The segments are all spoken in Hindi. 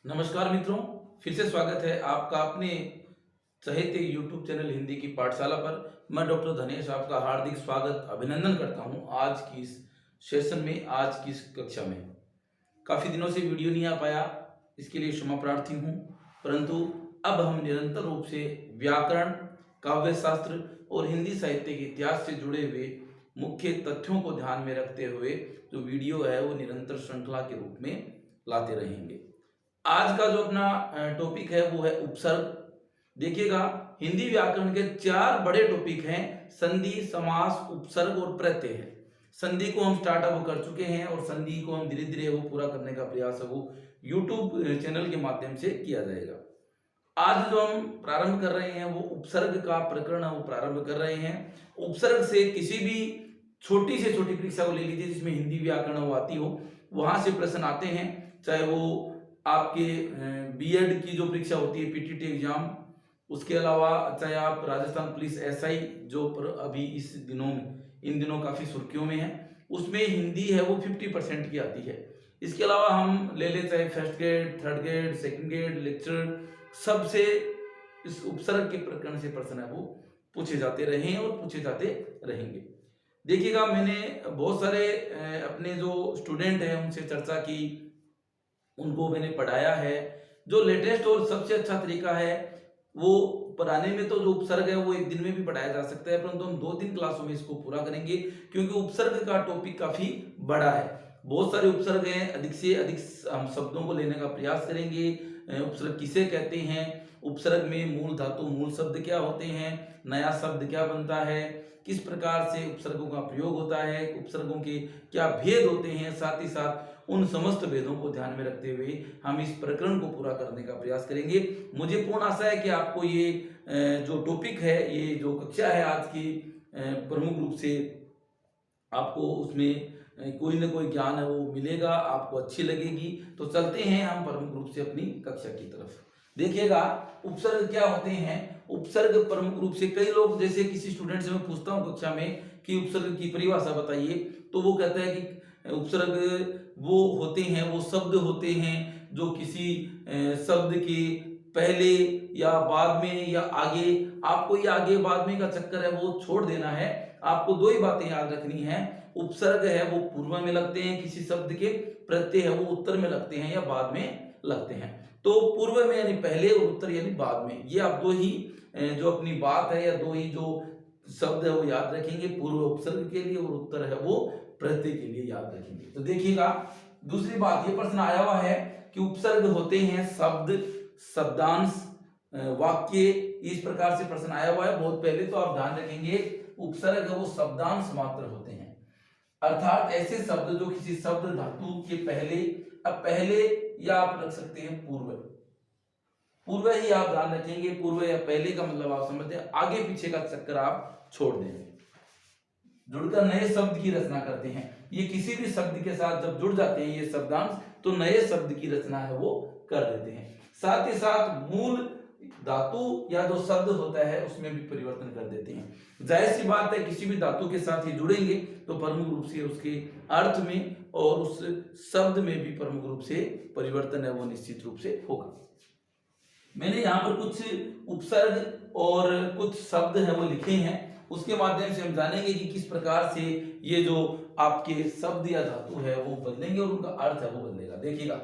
नमस्कार मित्रों, फिर से स्वागत है आपका अपने चहेते यूट्यूब चैनल हिंदी की पाठशाला पर। मैं डॉक्टर धनेश आपका हार्दिक स्वागत अभिनंदन करता हूं आज की इस सेशन में, आज की इस कक्षा में। काफ़ी दिनों से वीडियो नहीं आ पाया, इसके लिए क्षमा प्रार्थी हूं, परंतु अब हम निरंतर रूप से व्याकरण, काव्य शास्त्र और हिंदी साहित्य के इतिहास से जुड़े हुए मुख्य तथ्यों को ध्यान में रखते हुए जो वीडियो है वो निरंतर श्रृंखला के रूप में लाते रहेंगे। आज का जो अपना टॉपिक है वो है उपसर्ग। देखिएगा, हिंदी व्याकरण के चार बड़े टॉपिक हैं: संधि, समास, उपसर्ग और प्रत्यय है। संधि को हम स्टार्टअप कर चुके हैं और संधि को हम धीरे धीरे वो पूरा करने का प्रयास है वो यूट्यूब चैनल के माध्यम से किया जाएगा। आज जो हम प्रारंभ कर रहे हैं वो उपसर्ग का प्रकरण है वो प्रारंभ कर रहे हैं। उपसर्ग से किसी भी छोटी से छोटी परीक्षा को ले लीजिए जिसमें हिंदी व्याकरण वो आती हो, वहां से प्रश्न आते हैं। चाहे वो आपके बीएड की जो परीक्षा होती है पीटीटी एग्जाम, उसके अलावा चाहे आप राजस्थान पुलिस एसआई जो अभी इस दिनों में इन दिनों काफ़ी सुर्खियों में है, उसमें हिंदी है वो 50% की आती है। इसके अलावा हम ले ले चाहे first grade, third grade, second grade, lecture, सबसे इस उपसर्ग के प्रकरण से प्रश्न है वो पूछे जाते रहे हैं और पूछे जाते रहेंगे। देखिएगा, मैंने बहुत सारे अपने जो स्टूडेंट हैं उनसे चर्चा की, उनको मैंने पढ़ाया है। जो लेटेस्ट और सबसे अच्छा तरीका है वो पढ़ाने में, तो जो उपसर्ग है वो एक दिन में भी पढ़ाया जा सकता है, परंतु हम 2-3 क्लासों में इसको पूरा करेंगे क्योंकि उपसर्ग का टॉपिक काफी बड़ा है। बहुत सारे उपसर्ग हैं, अधिक से अधिक हम शब्दों को लेने का प्रयास करेंगे। उपसर्ग किसे कहते हैं, उपसर्ग में मूल धातु, मूल शब्द क्या होते हैं, नया शब्द क्या बनता है, किस प्रकार से उपसर्गों का प्रयोग होता है, उपसर्गों के क्या भेद होते हैं, साथ ही साथ उन समस्त भेदों को ध्यान में रखते हुए हम इस प्रकरण को पूरा करने का प्रयास करेंगे। मुझे पूर्ण आशा है कि आपको ये जो टॉपिक है, ये जो कक्षा है आज की, प्रमुख रूप से आपको उसमें कोई ना कोई ज्ञान है वो मिलेगा, आपको अच्छी लगेगी। तो चलते हैं हम प्रमुख रूप से अपनी कक्षा की तरफ। देखिएगा, उपसर्ग क्या होते हैं। उपसर्ग प्रमुख रूप से कई लोग, जैसे किसी स्टूडेंट से मैं पूछता हूँ कक्षा में कि उपसर्ग की परिभाषा बताइए, तो वो कहता है कि उपसर्ग वो होते हैं, वो शब्द होते हैं जो किसी शब्द के पहले या बाद में या आगे, आपको ये आगे बाद में का चक्कर है वो छोड़ देना है। आपको दो ही बातें याद रखनी है, उपसर्ग है वो पूर्व में लगते हैं किसी शब्द के, प्रत्यय है वो उत्तर में लगते हैं या बाद में लगते हैं। तो पूर्व में यानी पहले और उत्तर यानी बाद में, ये आप दो ही जो अपनी बात है या दो ही जो शब्द है वो याद रखेंगे, पूर्व उपसर्ग के लिए और उत्तर है वो प्रत्यय के लिए याद रखेंगे। तो देखिएगा, दूसरी बात, ये प्रश्न आया हुआ है कि उपसर्ग होते हैं शब्द, शब्दांश, वाक्य, इस प्रकार से प्रश्न आया हुआ है। बहुत पहले तो आप ध्यान रखेंगे, उपसर्ग वो शब्दांश मात्र होते हैं, अर्थात ऐसे शब्द जो किसी शब्द धातु के पहले, अब पहले या आप रख सकते हैं पूर्व, पूर्व ही आप ध्यान रखेंगे। पूर्व या पहले का मतलब आप समझते हैं, आगे पीछे का चक्कर आप छोड़ देंगे। जुड़कर नए शब्द की रचना करते हैं, ये किसी भी शब्द के साथ जब जुड़ जाते हैं ये शब्दांश, तो नए शब्द की रचना है वो कर देते हैं। साथ ही साथ मूल धातु या जो शब्द होता है उसमें भी परिवर्तन कर देते हैं। जाहिर सी बात है, किसी भी धातु के साथ ये जुड़ेंगे तो प्रमुख रूप से उसके अर्थ में और उस शब्द में भी प्रमुख रूप से परिवर्तन है वो निश्चित रूप से होगा। मैंने यहाँ पर कुछ उपसर्ग और कुछ शब्द है वो लिखे हैं, उसके माध्यम से हम जानेंगे कि किस प्रकार से ये जो आपके शब्द या धातु है वो बदलेंगे और उनका अर्थ है वो बदलेगा। देखिएगा,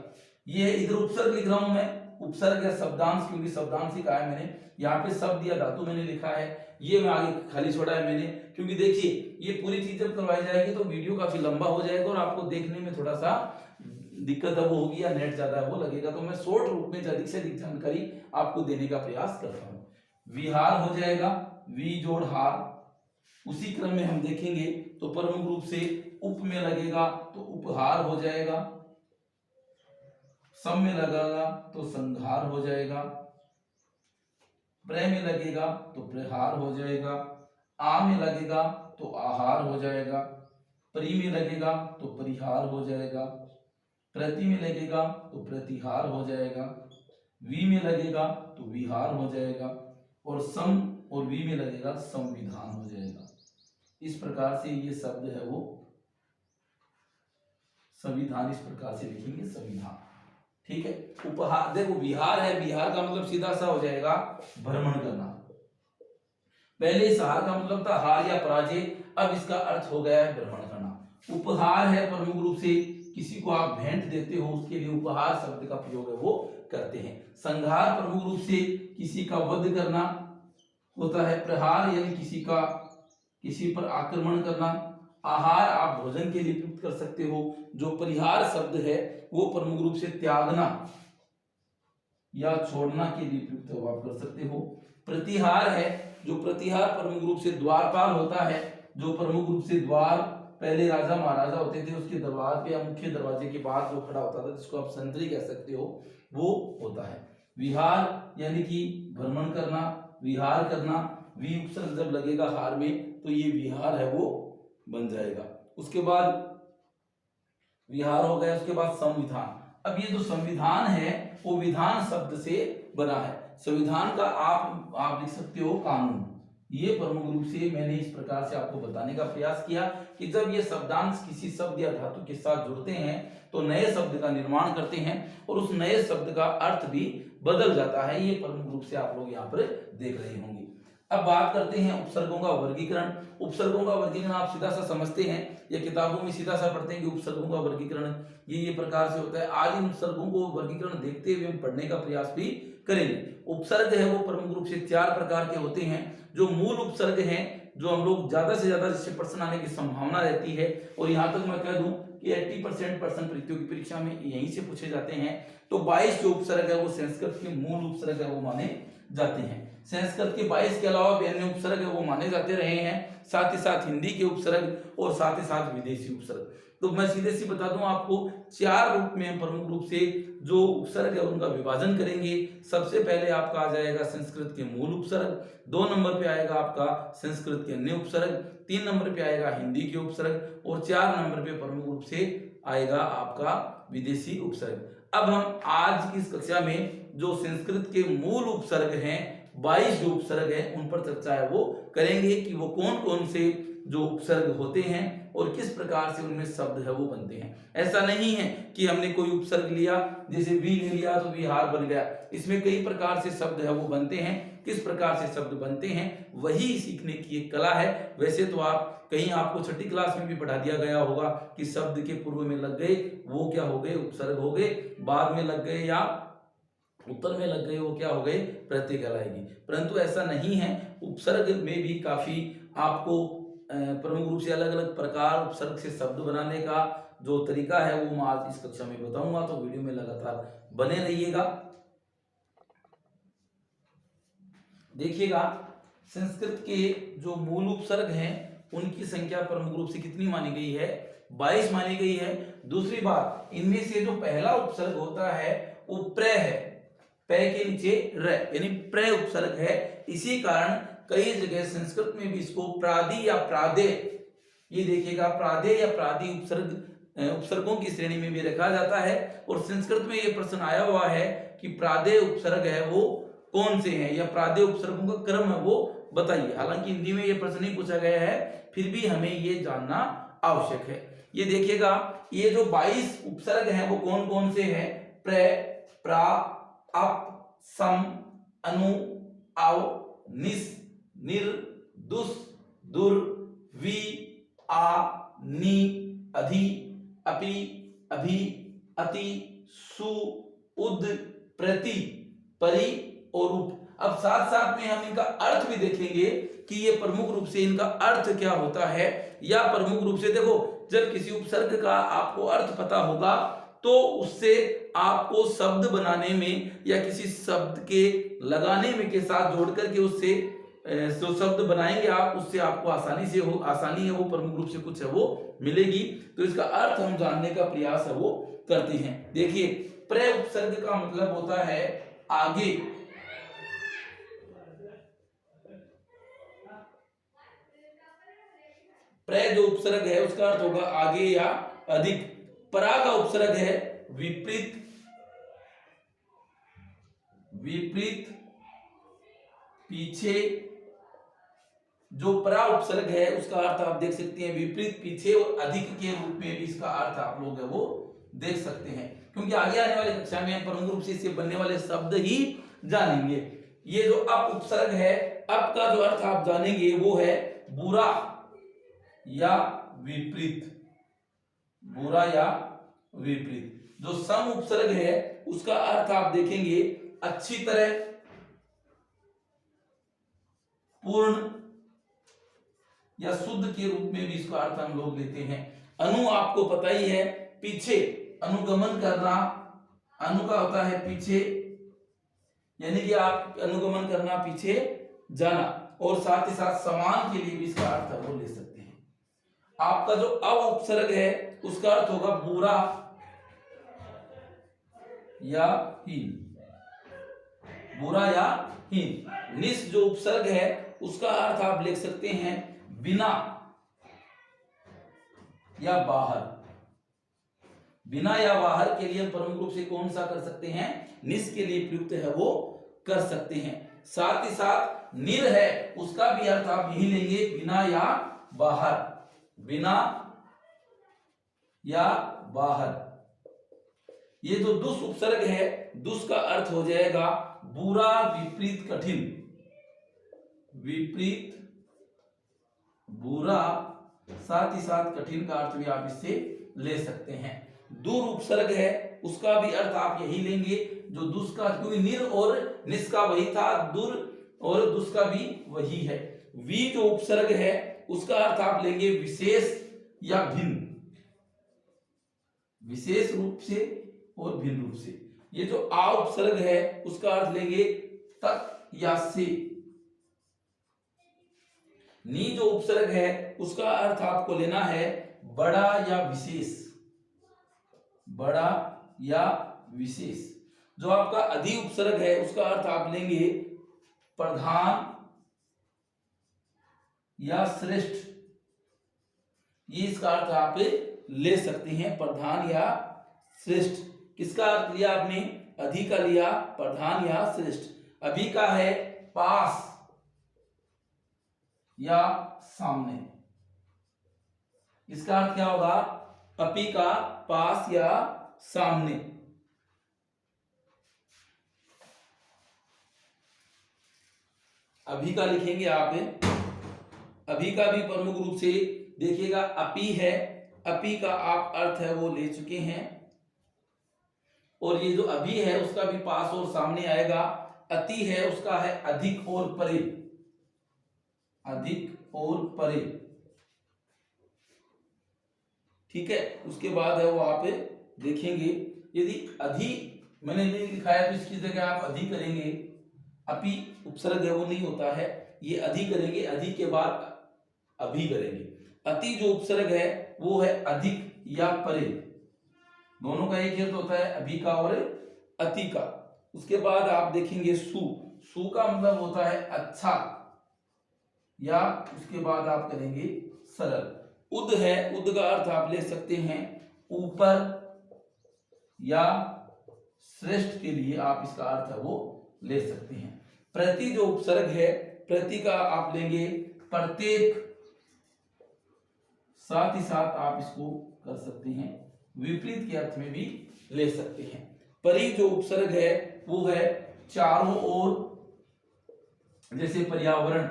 ये इधर उपसर्ग लिख रहा हूं मैं, उपसर्ग या शब्दांश, क्योंकि शब्दांश ही कहा है मैंने, यहाँ पे शब्द या धातु मैंने लिखा है, ये मैं आगे खाली छोड़ा है मैंने, क्योंकि देखिए ये पूरी चीज जब करवाई जाएगी तो वीडियो काफी लंबा हो जाएगा और आपको देखने में थोड़ा सा दिक्कत है वो होगी, या नेट ज्यादा है वो लगेगा। तो मैं शॉर्ट रूप में अधिक से अधिक जानकारी आपको देने का प्रयास करता हूँ। विहार हो जाएगा, वी जोड़ हार, उसी क्रम में हम देखेंगे तो प्रमुख रूप से उप में लगेगा तो उपहार हो जाएगा, सम में लगेगा तो संहार हो जाएगा, प्र में लगेगा तो प्रहार हो जाएगा, आ में लगेगा तो आहार हो जाएगा, परि में लगेगा तो परिहार हो जाएगा, प्रति में लगेगा तो प्रतिहार हो जाएगा, वी में लगेगा तो विहार हो जाएगा, और सम और वी में लगेगा संविधान हो जाएगा। इस प्रकार से ये शब्द है वो संविधान, इस प्रकार से लिखेंगे संविधान। ठीक है। उपहार, देखो विहार है, विहार का मतलब सीधा सा हो जाएगा भ्रमण करना। पहले इस हार का मतलब था हार या पराजय, अब इसका अर्थ हो गया है भ्रमण करना। उपहार है प्रमुख रूप से किसी को आप भेंट देते हो, उसके लिए उपहार शब्द का प्रयोग है वो करते हैं। संहार प्रमुख रूप से किसी का वध करना होता है। प्रहार यानी किसी पर आक्रमण करना। आहार आप भोजन के लिए प्रयुक्त कर सकते हो। जो परिहार शब्द है वो प्रमुख रूप से त्यागना या छोड़ना के लिए प्रयुक्त आप कर सकते हो। प्रतिहार है, जो प्रतिहार प्रमुख रूप से द्वारपाल होता है, जो प्रमुख रूप से द्वार, पहले राजा महाराजा होते थे उसके दरबार पे या मुख्य दरवाजे के बाहर जो खड़ा होता था, जिसको आप संतरी कह सकते हो, वो होता है। विहार यानी कि भ्रमण करना, विहार करना। वी उपसर्ग जब लगेगा हार में तो ये विहार है वो बन जाएगा। उसके बाद विहार हो गया, उसके बाद संविधान। अब ये जो संविधान है वो विधान शब्द से बना है। संविधान का आप लिख सकते हो कानून। ये प्रमुख रूप से मैंने इस प्रकार से आपको बताने का प्रयास किया कि जब ये शब्दांश किसी शब्द या धातु के साथ जुड़ते हैं तो नए शब्द का निर्माण करते हैं और उस नए शब्द का अर्थ भी बदल जाता है। ये प्रमुख रूप से आप लोग यहाँ पर देख रहे होंगे। अब बात करते हैं उपसर्गों का वर्गीकरण। उपसर्गों का वर्गीकरण आप सीधा सा समझते हैं या किताबों में सीधा सा पढ़ते हैं कि उपसर्गों का वर्गीकरण ये प्रकार से होता है। आज इन उपसर्गों को वर्गीकरण देखते हुए हम पढ़ने का प्रयास भी करेंगे। उपसर्ग है वो प्रमुख रूप से 4 प्रकार के होते हैं। जो मूल उपसर्ग हैं, जो हम लोग ज्यादा से ज्यादा जिससे प्रश्न आने की संभावना रहती है, और यहाँ तक मैं कह दूं कि 80% प्रश्न प्रतियोगी परीक्षा में यहीं से पूछे जाते हैं। तो 22 जो उपसर्ग है वो संस्कृत के मूल उपसर्ग है वो माने जाते हैं। संस्कृत के 22 के अलावा भी अन्य उपसर्ग है वो माने जाते रहे हैं, साथ ही साथ हिंदी के उपसर्ग और साथ ही साथ विदेशी उपसर्ग। तो मैं सीधे सी बता दूं आपको, 4 रूप में प्रमुख रूप से जो उपसर्ग है उनका विभाजन करेंगे। सबसे पहले आपका आ जाएगा संस्कृत के मूल उपसर्ग, 2 नंबर पे आएगा आपका संस्कृत के अन्य उपसर्ग, 3 नंबर पे आएगा हिंदी के उपसर्ग और 4 नंबर पे प्रमुख रूप से आएगा आपका विदेशी उपसर्ग। अब हम आज की इस कक्षा में जो संस्कृत के मूल उपसर्ग हैं, 22 जो उपसर्ग हैं उन पर चर्चा है वो करेंगे कि वो कौन कौन से जो उपसर्ग होते हैं और किस प्रकार से उनमें शब्द है वो बनते हैं। ऐसा नहीं है कि हमने कोई उपसर्ग लिया, जैसे वी ले लिया तो विहार बन गया। इसमें कई प्रकार से शब्द है वो बनते हैं। किस प्रकार से शब्द बनते हैं वही सीखने की एक कला है। वैसे तो आप कहीं आपको छठी क्लास में भी पढ़ा दिया गया होगा कि शब्द के पूर्व में लग गए वो क्या हो गए, उपसर्ग हो गए, बाद में लग गए या उत्तर में लग गए वो क्या हो गए, प्रत्यय कहलाएगी। परंतु ऐसा नहीं है। उपसर्ग में भी काफी आपको प्रमुख रूप से अलग अलग प्रकार उपसर्ग से शब्द बनाने का जो तरीका है वो मैं आज इस कक्षा में बताऊंगा, तो वीडियो में लगातार बने रहिएगा। देखिएगा, संस्कृत के जो मूल उपसर्ग हैं उनकी संख्या प्रमुख रूप से कितनी मानी गई है, 22 मानी गई है। दूसरी बात, इनमें से जो पहला उपसर्ग होता है वो प्र है, प के नीचे र यानी प्र उपसर्ग है। इसी कारण कई जगह संस्कृत में भी इसको प्रादि या प्रादे, ये देखिएगा प्रादे या प्रादि उपसर्गों की श्रेणी में भी रखा जाता है। और संस्कृत में ये प्रश्न आया हुआ है कि प्रादे उपसर्ग है वो कौन से हैं या प्रादे उपसर्गों का क्रम है वो बताइए। हालांकि हिंदी में ये प्रश्न नहीं पूछा गया है, फिर भी हमें ये जानना आवश्यक है। ये देखिएगा, ये जो 22 उपसर्ग हैं वो कौन कौन से हैं, प्र, प्रा, अप, सम, अनु, आव, निस, निर, दुस, दुर, वी, आ, नी, अधि, अपि, अभि, अति, सु, उद, प्रति, परि और उप। अब साथ साथ में हम इनका अर्थ भी देखेंगे कि ये प्रमुख रूप से इनका अर्थ क्या होता है, या प्रमुख रूप से देखो, जब किसी उपसर्ग का आपको अर्थ पता होगा तो उससे आपको शब्द बनाने में या किसी शब्द के लगाने में के साथ जोड़ करके उससे जो शब्द बनाएंगे आप, उससे आपको आसानी है वो प्रमुख रूप से कुछ है वो मिलेगी। तो इसका अर्थ हम जानने का प्रयास है वो करते हैं। देखिए, प्र उपसर्ग का मतलब होता है आगे, प्र जो उपसर्ग है उसका अर्थ होगा आगे या अधिक। परा का उपसर्ग है विपरीत, विपरीत, पीछे। जो परा उपसर्ग है उसका अर्थ आप देख सकते हैं विपरीत, पीछे, और अधिक के रूप में भी इसका अर्थ आप लोग है वो देख सकते हैं। क्योंकि आगे आने वाली कक्षा में हम प्रमुख रूप से इससे बनने वाले शब्द ही जानेंगे। ये जो अप उपसर्ग है, अप का जो अर्थ आप जानेंगे वो है बुरा या विपरीत, बुरा या विपरीत। जो सम उपसर्ग है उसका अर्थ आप देखेंगे अच्छी तरह, पूर्ण या शुद्ध के रूप में भी इसका अर्थ हम लोग लेते हैं। अनु आपको पता ही है, पीछे, अनुगमन करना, अनु का होता है पीछे, यानी कि आप अनुगमन करना, पीछे जाना, और साथ ही साथ समान के लिए भी इसका अर्थ वो ले सकते हैं। आपका जो अव उपसर्ग है उसका अर्थ होगा बुरा या हीन, बुरा या हीन। निस जो उपसर्ग है उसका अर्थ आप लिख सकते हैं बिना या बाहर। बिना या बाहर के लिए हम प्रमुख रूप से कौन सा कर सकते हैं, निस के लिए प्रयुक्त है वो कर सकते हैं। साथ ही साथ निर है उसका भी अर्थ आप यही लेंगे, बिना या बाहर, बिना या बाहर। ये जो दुस उपसर्ग है, दुस का अर्थ हो जाएगा बुरा, विपरीत, कठिन, विपरीत, बुरा, साथ ही साथ कठिन का अर्थ भी आप इससे ले सकते हैं। दूर उपसर्ग है उसका भी अर्थ आप यही लेंगे, जो दुस का, क्योंकि निर और निस का वही था, दूर और दुस का भी वही है। वी जो उपसर्ग है उसका अर्थ आप लेंगे विशेष या भिन्न, विशेष रूप से और भिन्न रूप से। ये जो आ उपसर्ग है उसका अर्थ लेंगे तक या से। नी जो उपसर्ग है उसका अर्थ आपको लेना है बड़ा या विशेष, बड़ा या विशेष। जो आपका अधि उपसर्ग है उसका अर्थ आप लेंगे प्रधान या श्रेष्ठ। ये इसका अर्थ आप ले सकते हैं, प्रधान या श्रेष्ठ। किसका अर्थ लिया आपने, अधि का लिया, प्रधान या श्रेष्ठ। अभी का है पास या सामने, इसका अर्थ क्या होगा, अपी का पास या सामने। अभी का लिखेंगे आप, अभी का भी प्रमुख रूप से देखिएगा अपी है, अपी का आप अर्थ है वो ले चुके हैं, और ये जो अभी है उसका भी पास और सामने आएगा। अति है उसका है अधिक और परे, अधिक और परे, ठीक है। उसके बाद है वो आप देखेंगे, यदि अधि मैंने नहीं लिखा है तो इसकी जगह आप अधि करेंगे, अपी उपसर्ग है वो नहीं होता है, ये अधि करेंगे, अधि के बाद अभी करेंगे। अति जो उपसर्ग है वो है अधिक या परे, दोनों का एक अर्थ होता है, अभी का और अति का। उसके बाद आप देखेंगे सु, सु का मतलब होता है अच्छा, या उसके बाद आप करेंगे सरल। उद है, उद का अर्थ आप ले सकते हैं ऊपर या श्रेष्ठ के लिए आप इसका अर्थ है वो ले सकते हैं। प्रति जो उपसर्ग है, प्रति का आप लेंगे प्रत्येक, साथ ही साथ आप इसको कर सकते हैं विपरीत के अर्थ में भी ले सकते हैं। परि जो उपसर्ग है वो है चारों ओर, जैसे पर्यावरण,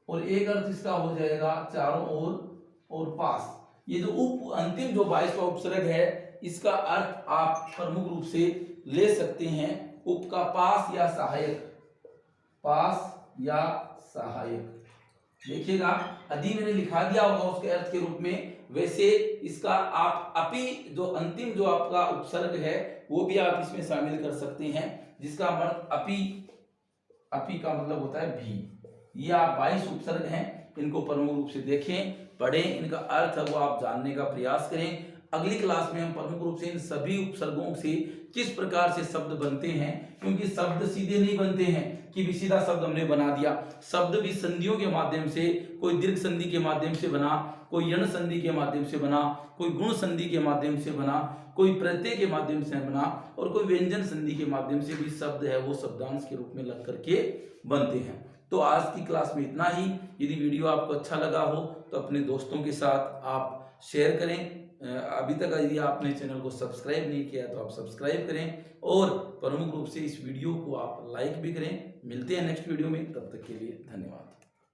और एक अर्थ इसका हो जाएगा चारों ओर और पास। ये जो अंतिम जो 22वां उपसर्ग है इसका अर्थ आप प्रमुख रूप से ले सकते हैं उप का पास या सहायक, पास या सहायक। देखिएगा अधि मैंने लिखा दिया होगा उसके अर्थ के रूप में, वैसे इसका आप अपी जो अंतिम जो आपका उपसर्ग है वो भी आप इसमें शामिल कर सकते हैं, जिसका अर्थ अपी, अपी का मतलब होता है भी। ये आप 22 उपसर्ग हैं, इनको प्रमुख रूप से देखें, पढ़ें, इनका अर्थ है वो आप जानने का प्रयास करें। अगली क्लास में हम प्रमुख रूप से इन सभी उपसर्गों से किस प्रकार से शब्द बनते हैं, क्योंकि शब्द सीधे नहीं बनते हैं कि भी सीधा शब्द हमने बना दिया, शब्द भी संधियों के माध्यम से, कोई दीर्घ संधि के माध्यम से बना, कोई यण संधि के माध्यम से बना, कोई गुण संधि के माध्यम से बना, कोई प्रत्यय के माध्यम से बना, और कोई व्यंजन संधि के माध्यम से भी शब्द है वो शब्दांश के रूप में लग करके बनते हैं। तो आज की क्लास में इतना ही। यदि वीडियो आपको अच्छा लगा हो तो अपने दोस्तों के साथ आप शेयर करें, अभी तक यदि आपने चैनल को सब्सक्राइब नहीं किया तो आप सब्सक्राइब करें और प्रमुख रूप से इस वीडियो को आप लाइक भी करें। मिलते हैं नेक्स्ट वीडियो में, तब तक के लिए धन्यवाद।